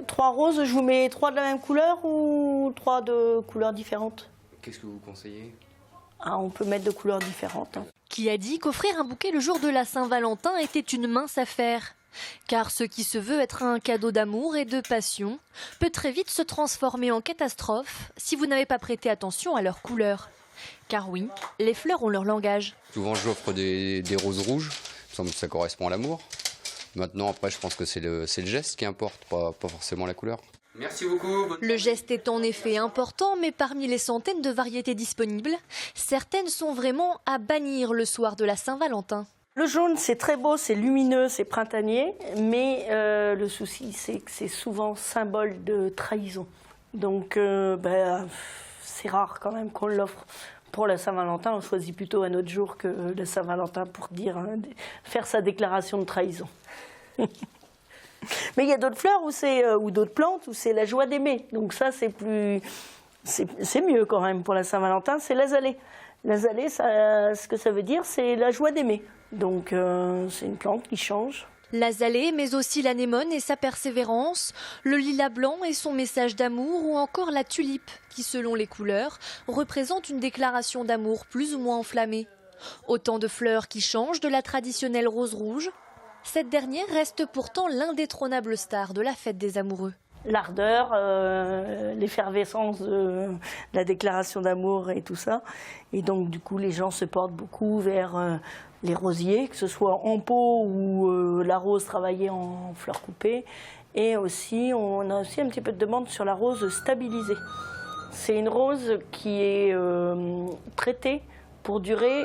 3 roses, je vous mets 3 de la même couleur ou 3 de couleurs différentes? Qu'est-ce que vous conseillez? Ah, on peut mettre de couleurs différentes. Qui a dit qu'offrir un bouquet le jour de la Saint-Valentin était une mince affaire? Car ce qui se veut être un cadeau d'amour et de passion peut très vite se transformer en catastrophe si vous n'avez pas prêté attention à leurs couleurs. Car oui, les fleurs ont leur langage. Souvent j'offre des roses rouges, il me semble que ça correspond à l'amour. Maintenant après je pense que c'est le geste qui importe, pas forcément la couleur. Merci beaucoup. Le geste est en effet important, mais parmi les centaines de variétés disponibles, certaines sont vraiment à bannir le soir de la Saint-Valentin. Le jaune, c'est très beau, c'est lumineux, c'est printanier, mais le souci, c'est que c'est souvent symbole de trahison. Donc, c'est rare quand même qu'on l'offre. Pour la Saint-Valentin, on choisit plutôt un autre jour que la Saint-Valentin pour dire, faire sa déclaration de trahison. Mais il y a d'autres fleurs ou d'autres plantes où c'est la joie d'aimer. Donc ça, c'est mieux quand même pour la Saint-Valentin, c'est l'azalée. L'azalée, ce que ça veut dire, c'est la joie d'aimer. Donc c'est une plante qui change. L'azalée, mais aussi l'anémone et sa persévérance, le lilas blanc et son message d'amour, ou encore la tulipe, qui selon les couleurs, représente une déclaration d'amour plus ou moins enflammée. Autant de fleurs qui changent de la traditionnelle rose rouge. Cette dernière reste pourtant l'indétrônable star de la fête des amoureux. L'ardeur, l'effervescence de la déclaration d'amour et tout ça. Et donc du coup les gens se portent beaucoup vers les rosiers, que ce soit en pot ou la rose travaillée en fleurs coupées. Et aussi, on a aussi un petit peu de demande sur la rose stabilisée. C'est une rose qui est traitée pour durer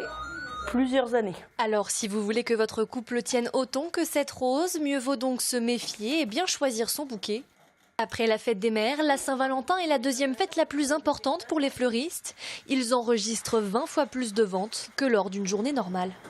plusieurs années. Alors si vous voulez que votre couple tienne autant que cette rose, mieux vaut donc se méfier et bien choisir son bouquet. Après la fête des mères, la Saint-Valentin est la deuxième fête la plus importante pour les fleuristes. Ils enregistrent 20 fois plus de ventes que lors d'une journée normale.